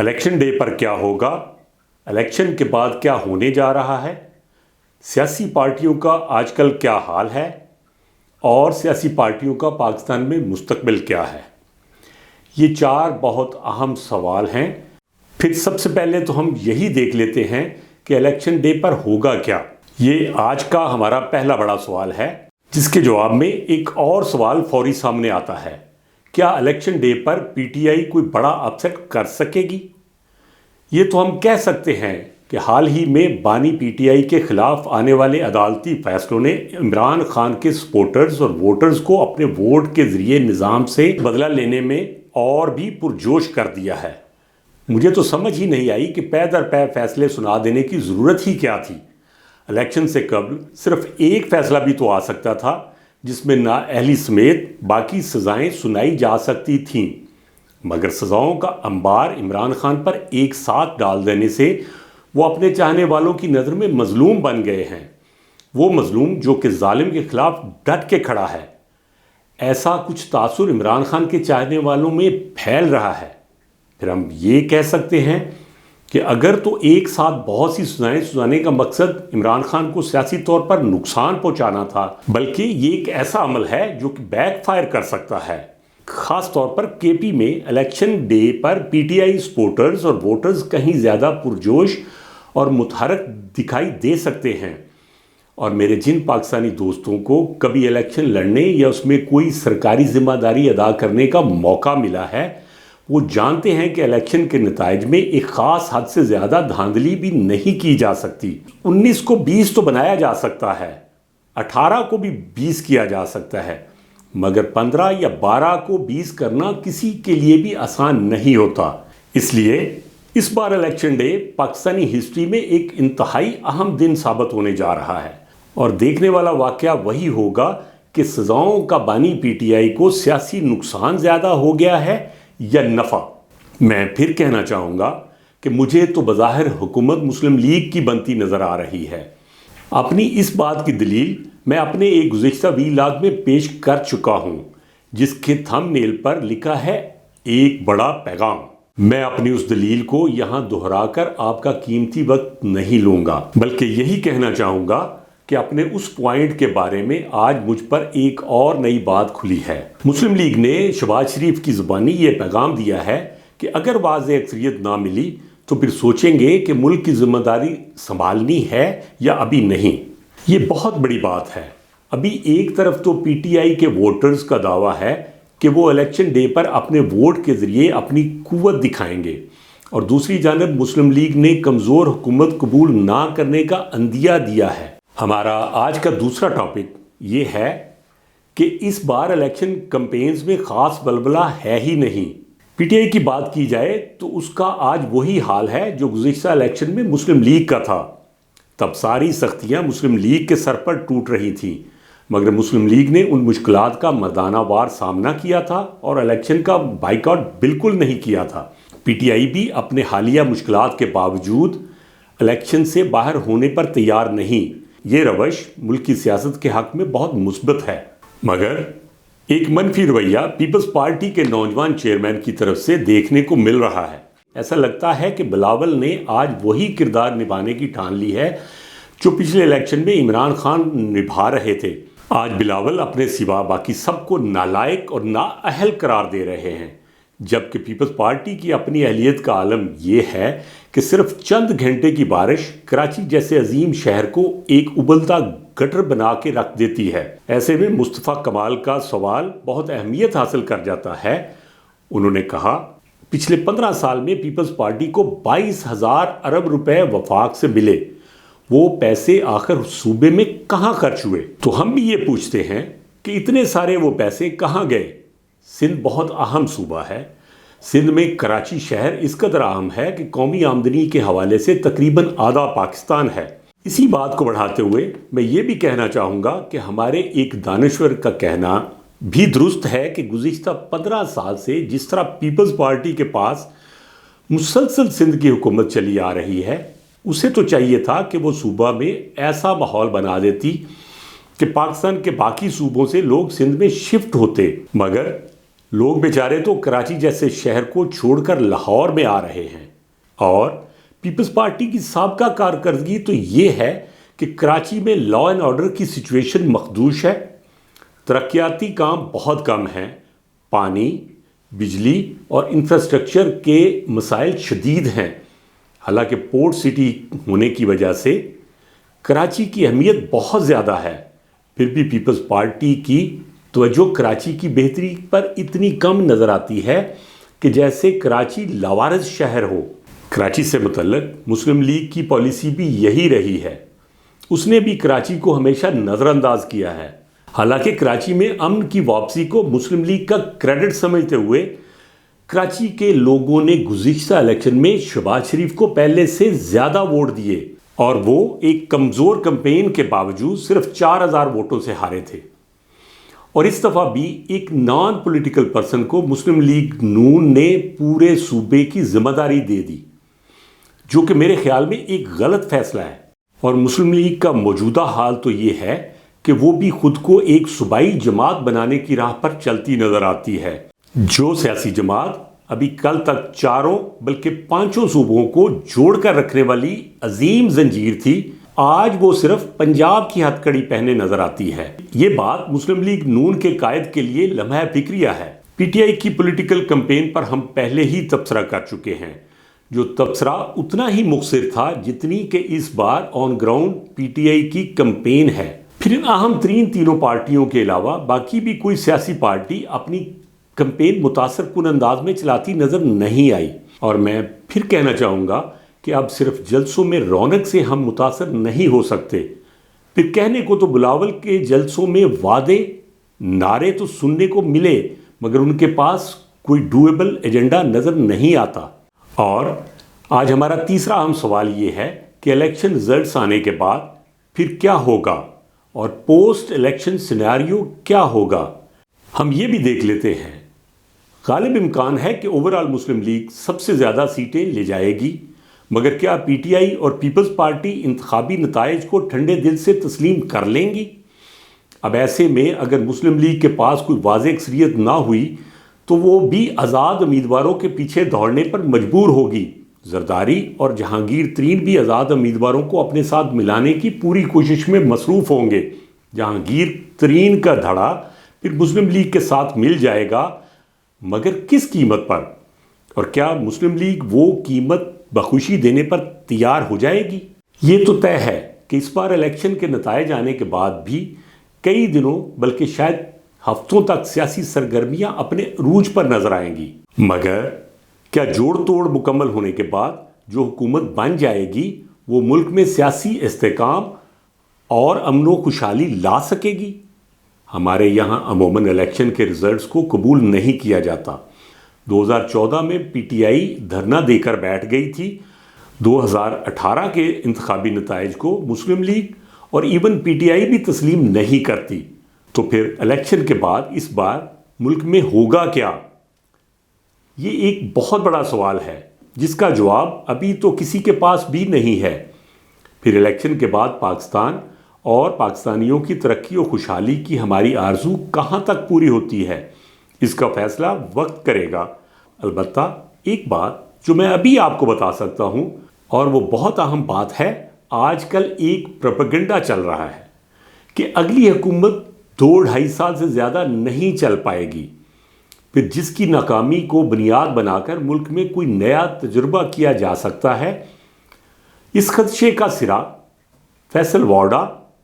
Election day پر کیا ہوگا؟ Election کے بعد کیا ہونے جا رہا ہے؟ سیاسی پارٹیوں کا آج کل کیا حال ہے؟ اور سیاسی پارٹیوں کا پاکستان میں مستقبل کیا ہے؟ یہ چار بہت اہم سوال ہیں۔ پھر سب سے پہلے تو ہم یہی دیکھ لیتے ہیں کہ الیکشن ڈے پر ہوگا کیا؟ یہ آج کا ہمارا پہلا بڑا سوال ہے، جس کے جواب میں ایک اور سوال فوری سامنے آتا ہے۔ کیا election day per P T I کوئی بڑا اپسیٹ کر سکے گی؟ یہ تو ہم کہہ سکتے ہیں کہ حال ہی میں بانی پی ٹی آئی کے خلاف آنے والے عدالتی فیصلوں نے عمران خان کے سپورٹرز اور ووٹرز کو اپنے ووٹ کے ذریعے نظام سے بدلہ لینے میں اور بھی پرجوش کر دیا ہے۔ مجھے تو سمجھ ہی نہیں آئی کہ پے در پے فیصلے سنا دینے کی ضرورت ہی کیا تھی۔ الیکشن سے قبل صرف ایک فیصلہ بھی تو آ سکتا تھا جس میں نااہلی سمیت باقی سزائیں سنائی جا سکتی تھیں، مگر سزاؤں کا انبار عمران خان پر ایک ساتھ ڈال دینے سے وہ اپنے چاہنے والوں کی نظر میں مظلوم بن گئے ہیں۔ وہ مظلوم جو کہ ظالم کے خلاف ڈٹ کے کھڑا ہے۔ ایسا کچھ تاثر عمران خان کے چاہنے والوں میں پھیل رہا ہے۔ پھر ہم یہ کہہ سکتے ہیں کہ اگر تو ایک ساتھ بہت سی سزائیں سنانے کا مقصد عمران خان کو سیاسی طور پر نقصان پہنچانا تھا، بلکہ یہ ایک ایسا عمل ہے جو کہ بیک فائر کر سکتا ہے۔ خاص طور پر کے پی میں election day per P T I supporters اور ووٹرز کہیں زیادہ پرجوش اور متحرک دکھائی دے سکتے ہیں، اور میرے جن پاکستانی دوستوں کو کبھی الیکشن لڑنے یا اس میں کوئی سرکاری ذمہ داری ادا کرنے کا موقع ملا ہے، وہ جانتے ہیں کہ الیکشن کے نتائج میں ایک خاص حد سے زیادہ دھاندلی بھی نہیں کی جا سکتی۔ 19 کو 20 تو بنایا جا سکتا ہے، 18 کو بھی 20 کیا جا سکتا ہے، مگر 15 یا 12 کو 20 کرنا کسی کے لیے بھی آسان نہیں ہوتا۔ اس لیے اس بار الیکشن ڈے پاکستانی ہسٹری میں ایک انتہائی اہم دن ثابت ہونے جا رہا ہے، اور دیکھنے والا واقعہ وہی ہوگا کہ سزاؤں کا بانی پی ٹی آئی کو سیاسی نقصان زیادہ ہو گیا ہے یا نفع۔ میں پھر کہنا چاہوں گا کہ مجھے تو بظاہر حکومت مسلم لیگ کی بنتی نظر آ رہی ہے۔ اپنی اس بات کی دلیل میں اپنے ایک گزشتہ ویلاگ میں پیش کر چکا ہوں، جس کے تھم نیل پر لکھا ہے ایک بڑا پیغام۔ میں اپنی اس دلیل کو یہاں دہرا کر آپ کا قیمتی وقت نہیں لوں گا، بلکہ یہی کہنا چاہوں گا کہ اپنے اس پوائنٹ کے بارے میں آج مجھ پر ایک اور نئی بات کھلی ہے۔ مسلم لیگ نے شہباز شریف کی زبانی یہ پیغام دیا ہے کہ اگر واضح اکثریت نہ ملی تو پھر سوچیں گے کہ ملک کی ذمہ داری سنبھالنی ہے یا ابھی نہیں۔ یہ بہت بڑی بات ہے۔ ابھی ایک طرف تو پی ٹی آئی کے ووٹرز کا دعویٰ ہے کہ وہ الیکشن ڈے پر اپنے ووٹ کے ذریعے اپنی قوت دکھائیں گے، اور دوسری جانب مسلم لیگ نے کمزور حکومت قبول نہ کرنے کا عندیہ دیا ہے۔ ہمارا آج کا دوسرا ٹاپک یہ ہے کہ اس بار الیکشن کمپینز میں خاص بلبلہ ہے ہی نہیں۔ پی ٹی آئی کی بات کی جائے تو اس کا آج وہی حال ہے جو گزشتہ الیکشن میں مسلم لیگ کا تھا۔ تب ساری سختیاں مسلم لیگ کے سر پر ٹوٹ رہی تھیں، مگر مسلم لیگ نے ان مشکلات کا مردانہ وار سامنا کیا تھا اور الیکشن کا بائیکاٹ بالکل نہیں کیا تھا۔ پی ٹی آئی بھی اپنے حالیہ مشکلات کے باوجود الیکشن سے باہر ہونے پر تیار نہیں۔ یہ روش ملک کی سیاست کے حق میں بہت مثبت ہے، مگر ایک منفی رویہ پیپلز پارٹی کے نوجوان چیئرمین کی طرف سے دیکھنے کو مل رہا ہے۔ ایسا لگتا ہے کہ بلاول نے آج وہی کردار نبھانے کی ٹھان لی ہے جو پچھلے الیکشن میں عمران خان نبھا رہے تھے۔ آج بلاول اپنے سوا باقی سب کو نالائق اور نااہل قرار دے رہے ہیں، جبکہ پیپلز پارٹی کی اپنی اہلیت کا عالم یہ ہے کہ صرف چند گھنٹے کی بارش کراچی جیسے عظیم شہر کو ایک ابلتا گٹر بنا کے رکھ دیتی ہے۔ ایسے میں مصطفیٰ کمال کا سوال بہت اہمیت حاصل کر جاتا ہے۔ انہوں نے کہا پچھلے 15 سال میں پیپلز پارٹی کو 22,000 ارب روپے وفاق سے ملے، وہ پیسے آخر صوبے میں کہاں خرچ ہوئے؟ تو ہم بھی یہ پوچھتے ہیں کہ اتنے سارے وہ پیسے کہاں گئے؟ سندھ بہت اہم صوبہ ہے۔ سندھ میں کراچی شہر اس قدر اہم ہے کہ قومی آمدنی کے حوالے سے تقریباً آدھا پاکستان ہے۔ اسی بات کو بڑھاتے ہوئے میں یہ بھی کہنا چاہوں گا کہ ہمارے ایک دانشور کا کہنا بھی درست ہے کہ گزشتہ 15 سال سے جس طرح پیپلز پارٹی کے پاس مسلسل سندھ کی حکومت چلی آ رہی ہے، اسے تو چاہیے تھا کہ وہ صوبہ میں ایسا ماحول بنا دیتی کہ پاکستان کے باقی صوبوں سے لوگ سندھ میں شفٹ ہوتے، مگر لوگ بیچارے تو کراچی جیسے شہر کو چھوڑ کر لاہور میں آ رہے ہیں۔ اور پیپلز پارٹی کی سابقہ کارکردگی تو یہ ہے کہ کراچی میں لا اینڈ آرڈر کی سچویشن مخدوش ہے، ترقیاتی کام بہت کم ہیں، پانی، بجلی اور انفراسٹرکچر کے مسائل شدید ہیں۔ حالانکہ پورٹ سٹی ہونے کی وجہ سے کراچی کی اہمیت بہت زیادہ ہے، پھر بھی پیپلز پارٹی کی توجہ کراچی کی بہتری پر اتنی کم نظر آتی ہے کہ جیسے کراچی لاوارث شہر ہو۔ کراچی سے متعلق مسلم لیگ کی پالیسی بھی یہی رہی ہے، اس نے بھی کراچی کو ہمیشہ نظر انداز کیا ہے۔ حالانکہ کراچی میں امن کی واپسی کو مسلم لیگ کا کریڈٹ سمجھتے ہوئے کراچی کے لوگوں نے گزشتہ الیکشن میں شہباز شریف کو پہلے سے زیادہ ووٹ دیے اور وہ ایک کمزور کمپین کے باوجود صرف 4000 ووٹوں سے ہارے تھے۔ اور اس دفعہ بھی ایک نان پولیٹیکل پرسن کو مسلم لیگ نون نے پورے صوبے کی ذمہ داری دے دی، جو کہ میرے خیال میں ایک غلط فیصلہ ہے۔ اور مسلم لیگ کا موجودہ حال تو یہ ہے کہ وہ بھی خود کو ایک صوبائی جماعت بنانے کی راہ پر چلتی نظر آتی ہے۔ جو سیاسی جماعت ابھی کل تک 4 بلکہ 5 صوبوں کو جوڑ کر رکھنے والی عظیم زنجیر تھی، آج وہ صرف پنجاب کی ہتھ کڑی پہنے نظر آتی ہے۔ یہ بات مسلم لیگ نون کے قائد کے لیے لمحہ فکریہ ہے۔ پی ٹی آئی کی پولیٹیکل کمپین پر ہم پہلے ہی تبصرہ کر چکے ہیں، جو تبصرہ اتنا ہی مختصر تھا جتنی کہ اس بار on ground P T I کی کمپین ہے۔ پھر ان اہم ترین تینوں پارٹیوں کے علاوہ باقی بھی کوئی سیاسی پارٹی اپنی کمپین متاثر کن انداز میں چلاتی نظر نہیں آئی۔ اور میں پھر کہنا چاہوں گا کہ اب صرف جلسوں میں رونق سے ہم متاثر نہیں ہو سکتے۔ پھر کہنے کو تو بلاول کے جلسوں میں وعدے، نعرے تو سننے کو ملے، مگر ان کے پاس کوئی ڈویبل ایجنڈا نظر نہیں آتا۔ اور آج ہمارا تیسرا اہم سوال یہ ہے کہ الیکشن رزلٹس آنے کے بعد پھر کیا ہوگا اور پوسٹ الیکشن سینیریو کیا ہوگا۔ ہم یہ بھی دیکھ لیتے ہیں، غالب امکان ہے کہ اوورآل مسلم لیگ سب سے زیادہ سیٹیں لے جائے گی، مگر کیا پی ٹی آئی اور پیپلز پارٹی انتخابی نتائج کو ٹھنڈے دل سے تسلیم کر لیں گی؟ اب ایسے میں اگر مسلم لیگ کے پاس کوئی واضح اکثریت نہ ہوئی تو وہ بھی آزاد امیدواروں کے پیچھے دوڑنے پر مجبور ہوگی۔ زرداری اور جہانگیر ترین بھی آزاد امیدواروں کو اپنے ساتھ ملانے کی پوری کوشش میں مصروف ہوں گے۔ جہانگیر ترین کا دھڑا پھر مسلم لیگ کے ساتھ مل جائے گا، مگر کس قیمت پر؟ اور کیا مسلم لیگ وہ قیمت بخوشی دینے پر تیار ہو جائے گی؟ یہ تو طے ہے کہ اس بار الیکشن کے نتائج آنے کے بعد بھی کئی دنوں بلکہ شاید ہفتوں تک سیاسی سرگرمیاں اپنے عروج پر نظر آئیں گی۔ مگر کیا جوڑ توڑ مکمل ہونے کے بعد جو حکومت بن جائے گی وہ ملک میں سیاسی استحکام اور امن و خوشحالی لا سکے گی؟ ہمارے یہاں عموماً الیکشن کے رزلٹس کو قبول نہیں کیا جاتا۔ 2014 میں پی ٹی آئی دھرنا دے کر بیٹھ گئی تھی، 2018 کے انتخابی نتائج کو مسلم لیگ اور ایون پی ٹی آئی بھی تسلیم نہیں کرتی، تو پھر الیکشن کے بعد اس بار ملک میں ہوگا کیا؟ یہ ایک بہت بڑا سوال ہے جس کا جواب ابھی تو کسی کے پاس بھی نہیں ہے۔ پھر الیکشن کے بعد پاکستان اور پاکستانیوں کی ترقی و خوشحالی کی ہماری آرزو کہاں تک پوری ہوتی ہے، اس کا فیصلہ وقت کرے گا۔ البتہ ایک بات جو میں ابھی آپ کو بتا سکتا ہوں، اور وہ بہت اہم بات ہے، آج کل ایک پروپیگنڈا چل رہا ہے کہ اگلی حکومت 2-2.5 سال سے زیادہ نہیں چل پائے گی، پھر جس کی ناکامی کو بنیاد بنا کر ملک میں کوئی نیا تجربہ کیا جا سکتا ہے۔ اس خدشے کا سرا فیصل وارڈا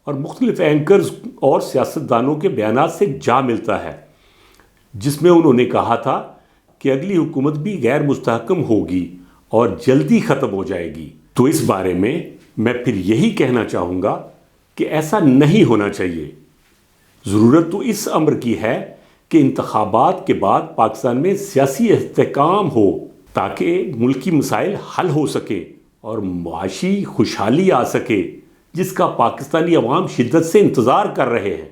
اور مختلف اینکرز اور سیاستدانوں کے بیانات سے جا ملتا ہے، جس میں انہوں نے کہا تھا کہ اگلی حکومت بھی غیر مستحکم ہوگی اور جلدی ختم ہو جائے گی۔ تو اس بارے میں پھر یہی کہنا چاہوں گا کہ ایسا نہیں ہونا چاہیے۔ ضرورت تو اس امر کی ہے کہ انتخابات کے بعد پاکستان میں سیاسی استحکام ہو تاکہ ملکی مسائل حل ہو سکے اور معاشی خوشحالی آ سکے، جس کا پاکستانی عوام شدت سے انتظار کر رہے ہیں۔